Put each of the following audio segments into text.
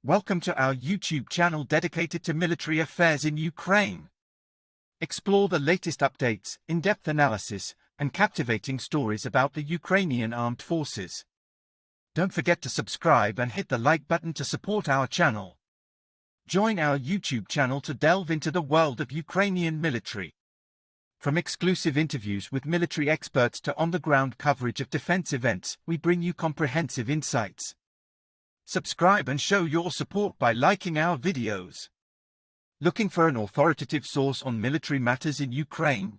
Welcome to our YouTube channel dedicated to military affairs in Ukraine. Explore the latest updates, in-depth analysis, and captivating stories about the Ukrainian armed forces. Don't forget to subscribe and hit the like button to support our channel. Join our YouTube channel to delve into the world of Ukrainian military. From exclusive interviews with military experts to on-the-ground coverage of defense events, we bring you comprehensive insights. Subscribe and show your support by liking our videos. Looking for an authoritative source on military matters in Ukraine?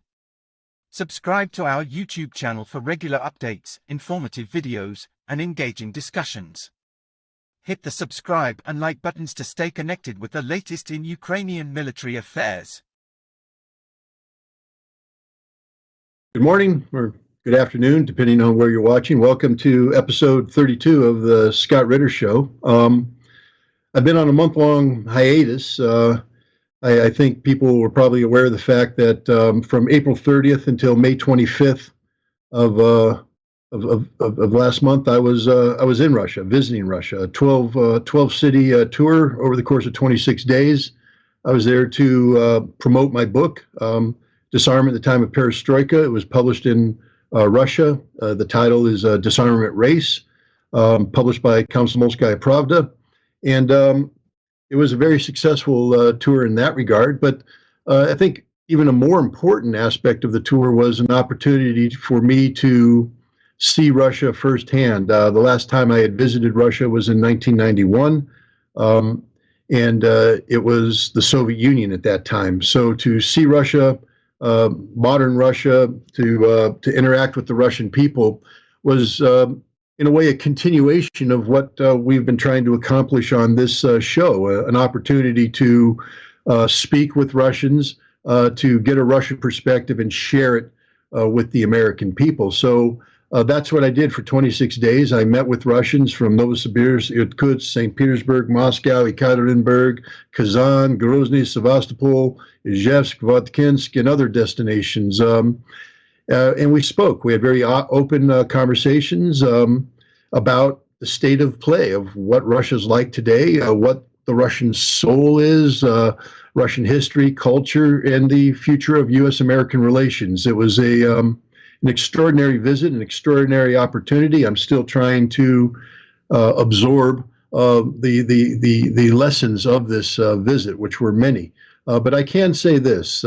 Subscribe to our YouTube channel for regular updates, informative videos, and engaging discussions. Hit the subscribe and like buttons to stay connected with the latest in Ukrainian military affairs. Good morning, or good afternoon, depending on where you're watching. Welcome to episode 32 of the Scott Ritter Show. I've been on a month-long hiatus. I think people were probably aware of the fact that from April 30th until May 25th of last month, I was in Russia, visiting Russia, a 12-city tour over the course of 26 days. I was there to promote my book, Disarmament: The Time of Perestroika. It was published in Russia. The title is Disarmament Race, published by Komsomolskaya Pravda. And it was a very successful tour in that regard. But I think even a more important aspect of the tour was an opportunity for me to see Russia firsthand. The last time I had visited Russia was in 1991. And it was the Soviet Union at that time. So to see Russia, modern Russia, to interact with the Russian people was in a way a continuation of what we've been trying to accomplish on this show, an opportunity to speak with Russians, to get a Russian perspective and share it with the American people. So that's what I did for 26 days. I met with Russians from Novosibirsk, Irkutsk, St. Petersburg, Moscow, Ekaterinburg, Kazan, Grozny, Sevastopol, Izhevsk, Vodkinsk, and other destinations. And we spoke. We had very open conversations about the state of play of what Russia's like today, what the Russian soul is, Russian history, culture, and the future of U.S.-American relations. It was an extraordinary visit, an extraordinary opportunity. I'm still trying to absorb the lessons of this visit, which were many. But I can say this.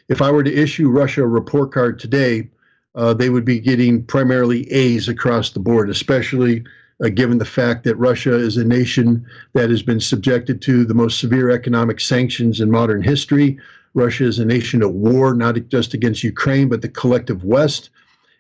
If I were to issue Russia a report card today, they would be getting primarily A's across the board, especially given the fact that Russia is a nation that has been subjected to the most severe economic sanctions in modern history. Russia is a nation at war, not just against Ukraine, but the collective West.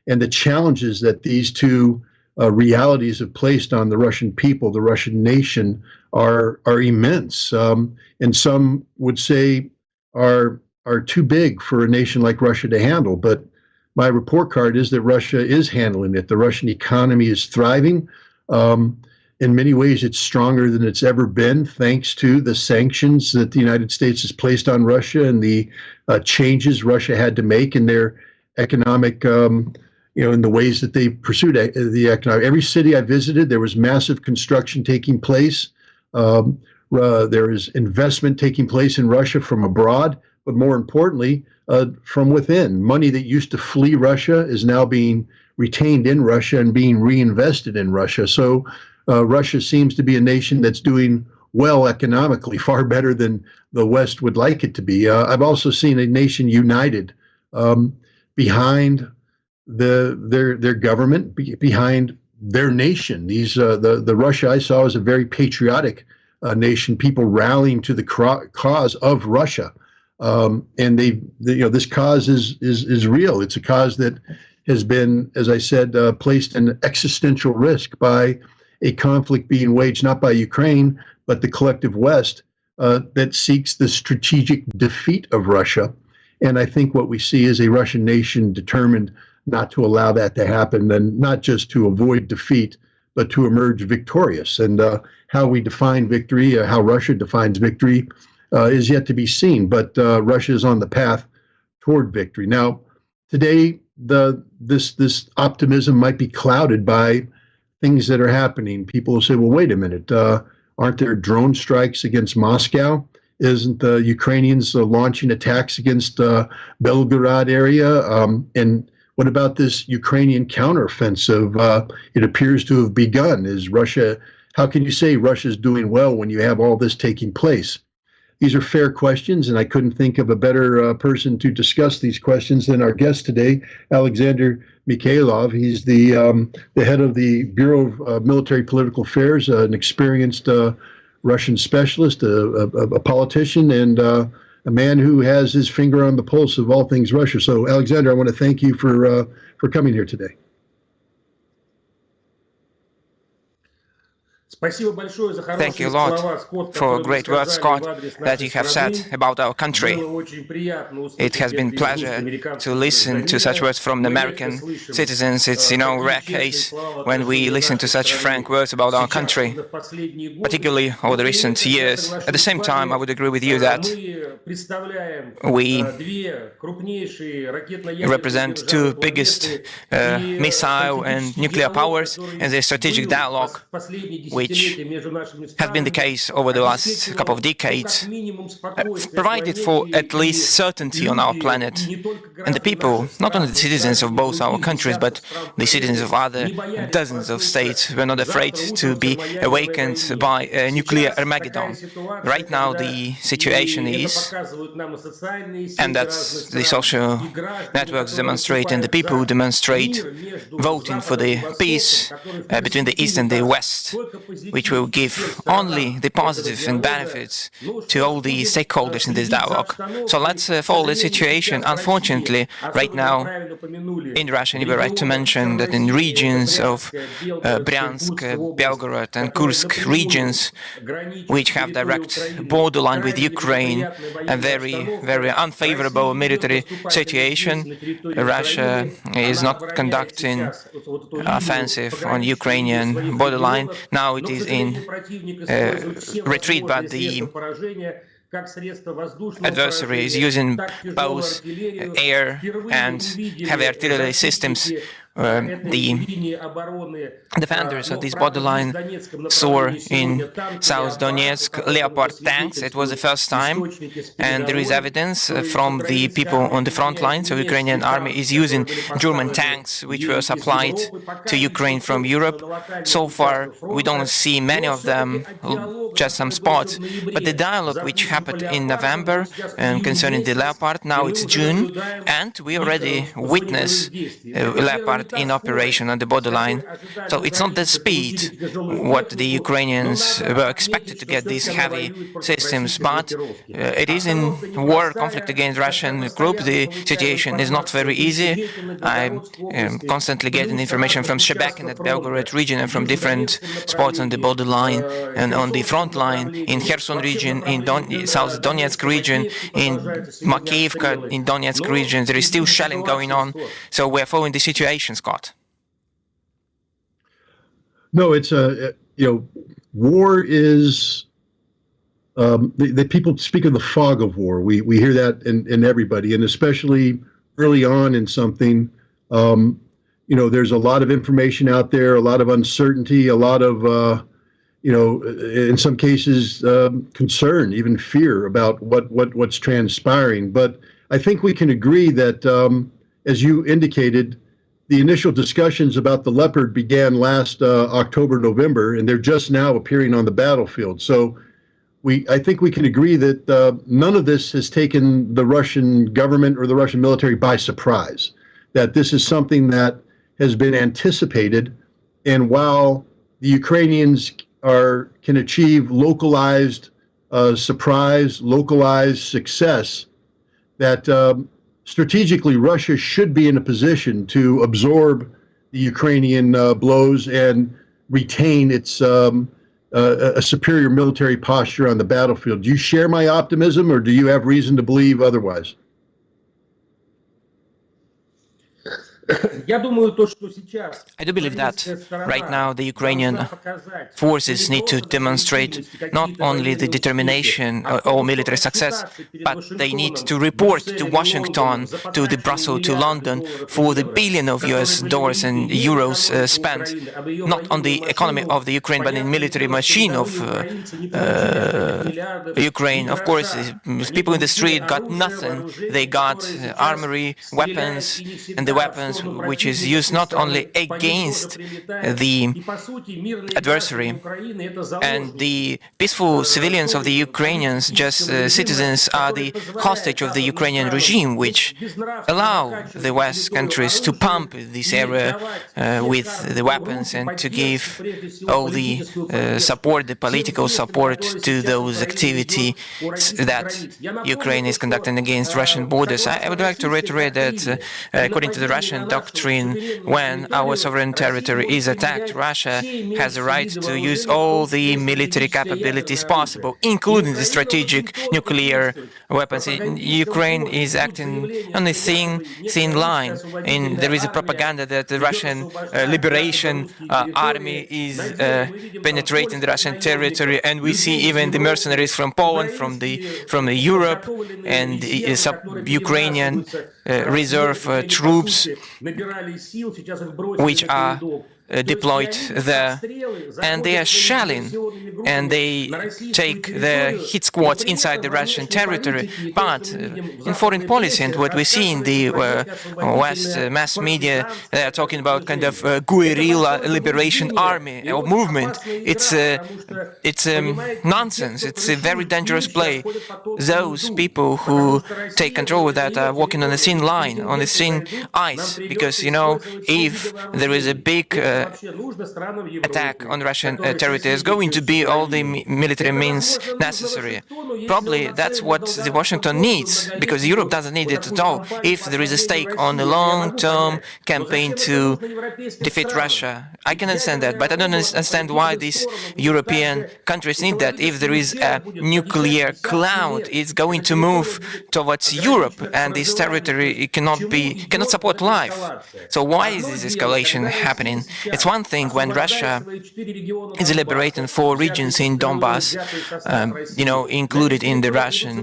And the challenges that these two realities have placed on the Russian people, the Russian nation, are immense. And some would say are too big for a nation like Russia to handle. But my report card is that Russia is handling it. The Russian economy is thriving. In many ways, it's stronger than it's ever been, thanks to the sanctions that the United States has placed on Russia and the changes Russia had to make in their economic, in the ways that they pursued the economic. Every city I visited, there was massive construction taking place. There is investment taking place in Russia from abroad, but more importantly, from within. Money that used to flee Russia is now being retained in Russia and being reinvested in Russia. So Russia seems to be a nation that's doing well economically, far better than the West would like it to be. I've also seen a nation united behind their government, behind their nation. The Russia I saw is a very patriotic nation, people rallying to the cause of Russia. And this cause is real. It's a cause that has been, as I said, placed in existential risk by a conflict being waged not by Ukraine, but the collective West that seeks the strategic defeat of Russia. And I think what we see is a Russian nation determined not to allow that to happen, and not just to avoid defeat, but to emerge victorious. And how we define victory, how Russia defines victory, is yet to be seen. But Russia is on the path toward victory. Now, today, this optimism might be clouded by things that are happening. People will say, well, wait a minute. Aren't there drone strikes against Moscow? Isn't the Ukrainians launching attacks against Belgorod area? And what about this Ukrainian counteroffensive? It appears to have begun. Is Russia? How can you say Russia's doing well when you have all this taking place? These are fair questions, and I couldn't think of a better person to discuss these questions than our guest today, Alexander Mikhailov. He's the head of the Bureau of Military Political Affairs, an experienced Russian specialist, a politician, and a man who has his finger on the pulse of all things Russia. So, Alexander, I want to thank you for coming here today. Thank you a lot for great words, Scott, that you have said about our country. It has been a pleasure to listen to such words from the American citizens. It's, a rare case when we listen to such frank words about our country, particularly over the recent years. At the same time, I would agree with you that we represent two biggest missile and nuclear powers in the strategic dialogue, which has been the case over the last couple of decades, provided for at least certainty on our planet. And the people, not only the citizens of both our countries, but the citizens of other dozens of states, were not afraid to be awakened by a nuclear Armageddon. Right now, the situation is, and that's the social networks demonstrate, and the people demonstrate, voting for the peace between the East and the West, which will give only the positive and benefits to all the stakeholders in this dialogue. So let's follow the situation. Unfortunately, right now in Russia, and you were right to mention that in regions of Bryansk, Belgorod and Kursk regions, which have direct borderline with Ukraine, a very, very unfavorable military situation, Russia is not conducting offensive on Ukrainian borderline. Now it is in retreat, but the adversary is using both air and heavy artillery systems. The defenders of this borderline saw in South Donetsk Leopard tanks. It was the first time, and there is evidence from the people on the front line. So the Ukrainian army is using German tanks, which were supplied to Ukraine from Europe. So far, we don't see many of them, just some spots. But the dialogue which happened in November concerning the Leopard, now it's June, and we already witness Leopard in operation on the borderline. So it's not the speed what the Ukrainians were expected to get these heavy systems, but it is in war conflict against Russian group. The situation is not very easy. I'm constantly getting information from Shebek in the Belgorod region and from different spots on the borderline and on the front line in Kherson region, in South Donetsk region, in Makiivka in Donetsk region. There is still shelling going on. So we're following the situation, Scott. No, it's war is, the people speak of the fog of war. We hear that in everybody, and especially early on in something, there's a lot of information out there, a lot of uncertainty, a lot of, in some cases, concern, even fear about what's transpiring. But I think we can agree that, as you indicated, the initial discussions about the Leopard began last October, November, and they're just now appearing on the battlefield. So I think we can agree that none of this has taken the Russian government or the Russian military by surprise, that this is something that has been anticipated. And while the Ukrainians can achieve localized surprise, localized success, that strategically, Russia should be in a position to absorb the Ukrainian blows and retain its a superior military posture on the battlefield. Do you share my optimism, or do you have reason to believe otherwise? I do believe that right now the Ukrainian forces need to demonstrate not only the determination or military success, but they need to report to Washington, to the Brussels, to London for the billion of US dollars and euros spent not on the economy of the Ukraine, but in military machine of Ukraine. Of course, people in the street got nothing. They got armory, weapons, and the weapons which is used not only against the adversary and the peaceful civilians of the Ukrainians, just citizens, are the hostage of the Ukrainian regime, which allow the West countries to pump this area with the weapons and to give all the support, the political support to those activities that Ukraine is conducting against Russian borders. I would like to reiterate that according to the Russian doctrine, when our sovereign territory is attacked, Russia has a right to use all the military capabilities possible, including the strategic nuclear weapons. Ukraine is acting on a thin line, and there is a propaganda that the Russian Liberation Army is penetrating the Russian territory, and we see even the mercenaries from Poland, from the Europe, and Ukrainian reserve troops, which are deployed there, and they are shelling and they take their hit squads inside the Russian territory. But in foreign policy and what we see in the West mass media, they are talking about kind of guerrilla liberation army or movement. It's nonsense. It's a very dangerous play. Those people who take control of that are walking on a thin line, on a thin ice, because, you know, if there is a big attack on Russian territory, there's going to be all the military means necessary. Probably that's what the Washington needs, because Europe doesn't need it at all. If there is a stake on a long-term campaign to defeat Russia, I can understand that, but I don't understand why these European countries need that. If there is a nuclear cloud, it's going to move towards Europe, and this territory cannot support life. So why is this escalation happening? It's one thing when Russia is liberating 4 regions in Donbass, included in the Russian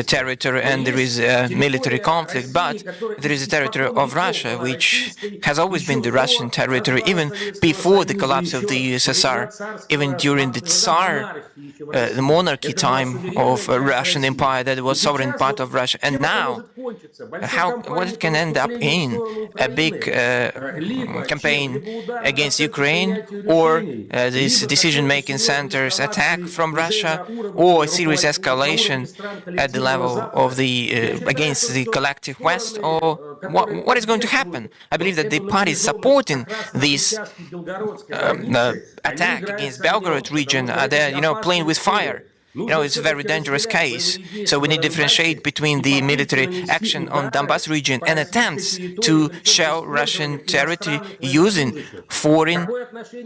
territory, and there is a military conflict, but there is a territory of Russia which has always been the Russian territory, even before the collapse of the USSR, even during the Tsar, the monarchy time of Russian Empire, that was sovereign part of Russia. And now, what it can end up in a big campaign against Ukraine, or these decision-making centers attack from Russia, or a serious escalation at the level of the against the collective West, or what is going to happen? I believe that the parties supporting this attack against Belgorod region are there, playing with fire. It's a very dangerous case. So we need to differentiate between the military action on Donbass region and attempts to shell Russian territory using foreign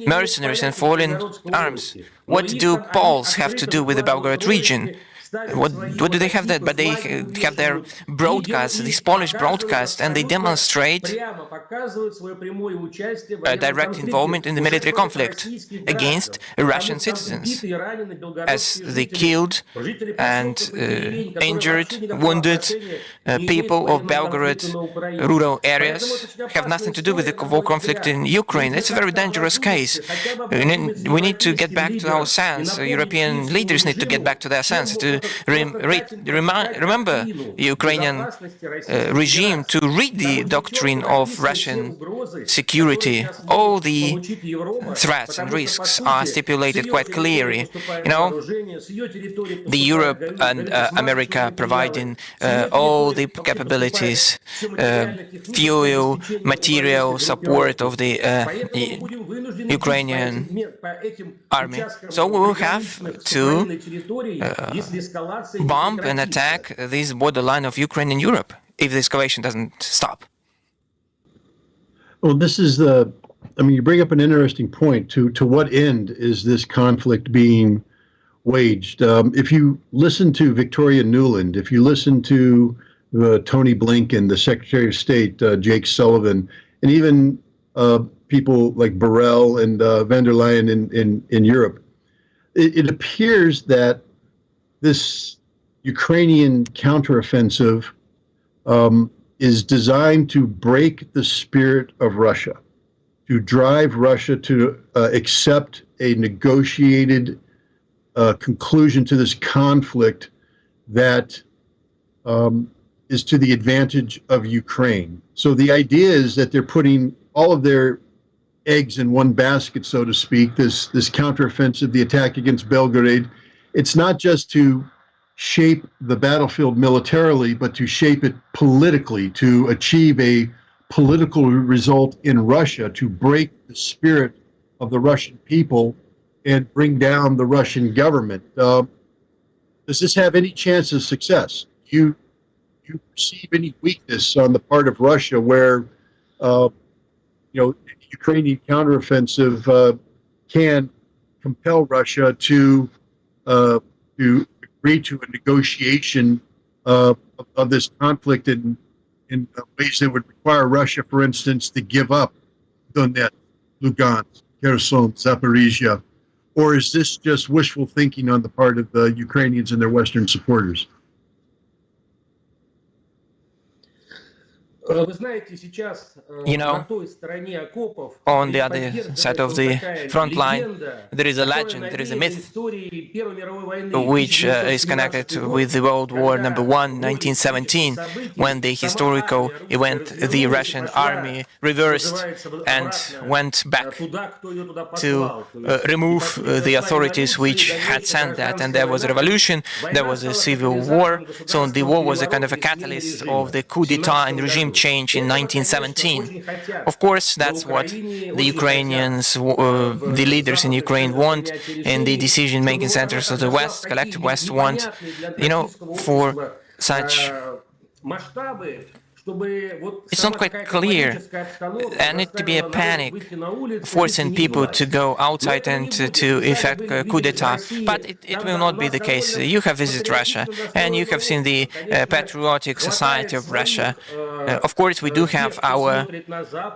mercenaries and foreign arms. What do Poles have to do with the Belgorod region? What do they have that? But they have their broadcast, this Polish broadcast, and they demonstrate a direct involvement in the military conflict against Russian citizens, as they killed and injured, wounded people of Belgorod rural areas have nothing to do with the war conflict in Ukraine. It's a very dangerous case. We need to get back to our sense. European leaders need to get back to their sense, to remember Ukrainian regime, to read the doctrine of Russian security. All the threats and risks are stipulated quite clearly. The Europe and America providing all the capabilities, fuel, material support of the Ukrainian army. So we will have to bomb and attack this borderline of Ukraine and Europe if the escalation doesn't stop. Well, this is you bring up an interesting point. To what end is this conflict being waged? If you listen to Victoria Nuland, if you listen to Tony Blinken, the Secretary of State, Jake Sullivan, and even people like Borrell and van der Leyen in Europe. It appears that this Ukrainian counteroffensive is designed to break the spirit of Russia, to drive Russia to accept a negotiated conclusion to this conflict that is to the advantage of Ukraine. So the idea is that they're putting all of their eggs in one basket, so to speak, this counteroffensive, the attack against Belgrade. It's not just to shape the battlefield militarily, but to shape it politically, to achieve a political result in Russia, to break the spirit of the Russian people and bring down the Russian government. Does this have any chance of success? You perceive any weakness on the part of Russia where, Ukrainian counteroffensive can compel Russia to agree to a negotiation of this conflict in ways that would require Russia, for instance, to give up Donetsk, Lugansk, Kherson, Zaporizhia? Or is this just wishful thinking on the part of the Ukrainians and their Western supporters? You know, on the other side of the front line, there is a legend, there is a myth, which is connected with the World War I, 1917, when the historical event, the Russian army reversed and went back to remove the authorities which had sent that. And there was a revolution, there was a civil war. So the war was a kind of a catalyst of the coup d'etat and regime change in 1917. Of course, that's what the Ukrainians, the leaders in Ukraine want, and the decision-making centers of the West, collective West want, for such. It's not quite clear. There needs to be a panic, forcing people to go outside and to effect a coup d'etat. But it will not be the case. You have visited Russia, and you have seen the patriotic society of Russia. Of course, we do have our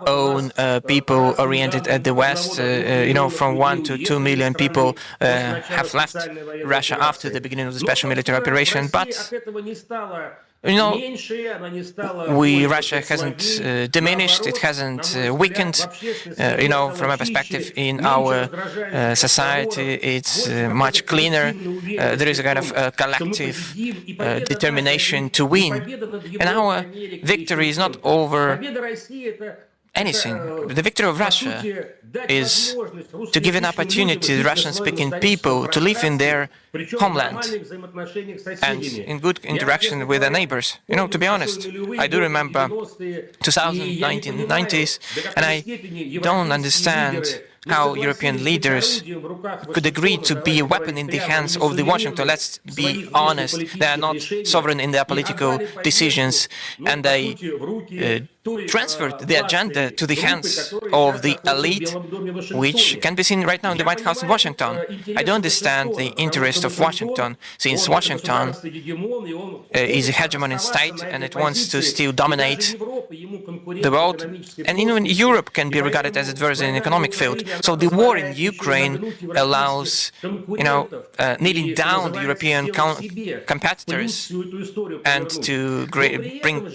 own people oriented at the West. From 1 to 2 million people have left Russia after the beginning of the special military operation. But Russia hasn't diminished, it hasn't weakened. From a perspective in our society, it's much cleaner. There is a kind of collective determination to win. And our victory is not over anything. The victory of Russia is to give an opportunity to the Russian-speaking people to live in their homeland and in good interaction with their neighbors. To be honest, I do remember 1990s, and I don't understand how European leaders could agree to be a weapon in the hands of the Washington. Let's be honest, they are not sovereign in their political decisions, and they transferred the agenda to the hands of the elite, which can be seen right now in the White House in Washington. I don't understand the interest of Washington, since Washington is a hegemonic state and it wants to still dominate the world. And even Europe can be regarded as adversary in the economic field. So the war in Ukraine allows, kneeling down the European competitors and to bring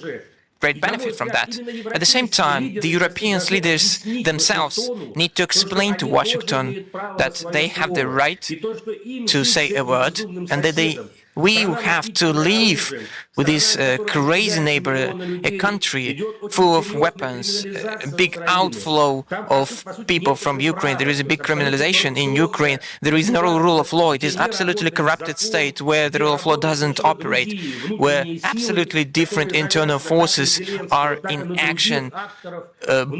great benefit from that. At the same time, the European leaders themselves need to explain to Washington that they have the right to say a word and that we have to live with this crazy neighbor, a country full of weapons, a big outflow of people from Ukraine. There is a big criminalization in Ukraine. There is no rule of law. It is absolutely corrupted state where the rule of law doesn't operate, where absolutely different internal forces are in action,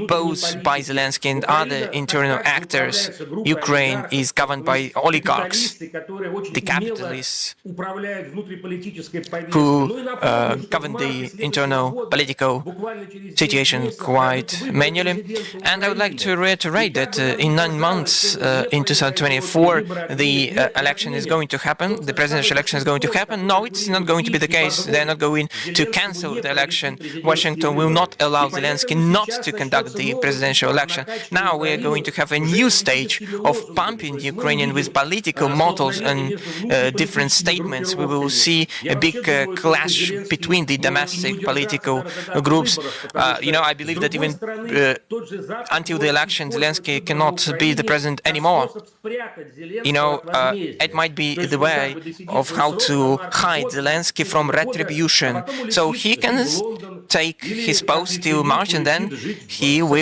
both by Zelensky and other internal actors. Ukraine is governed by oligarchs, the capitalists who govern the internal political situation quite manually. And I would like to reiterate that in 9 months in 2024, the election is going to happen, the presidential election is going to happen. No, it's not going to be the case. They're not going to cancel the election. Washington will not allow Zelensky not to conduct the presidential election. Now we are going to have a new stage of pumping the Ukrainian with political models and different statements. We will see a big clash between the domestic political groups. I believe that even until the election, Zelensky cannot be the president anymore. It might be the way of how to hide Zelensky from retribution. So he can take his post till March, and then he will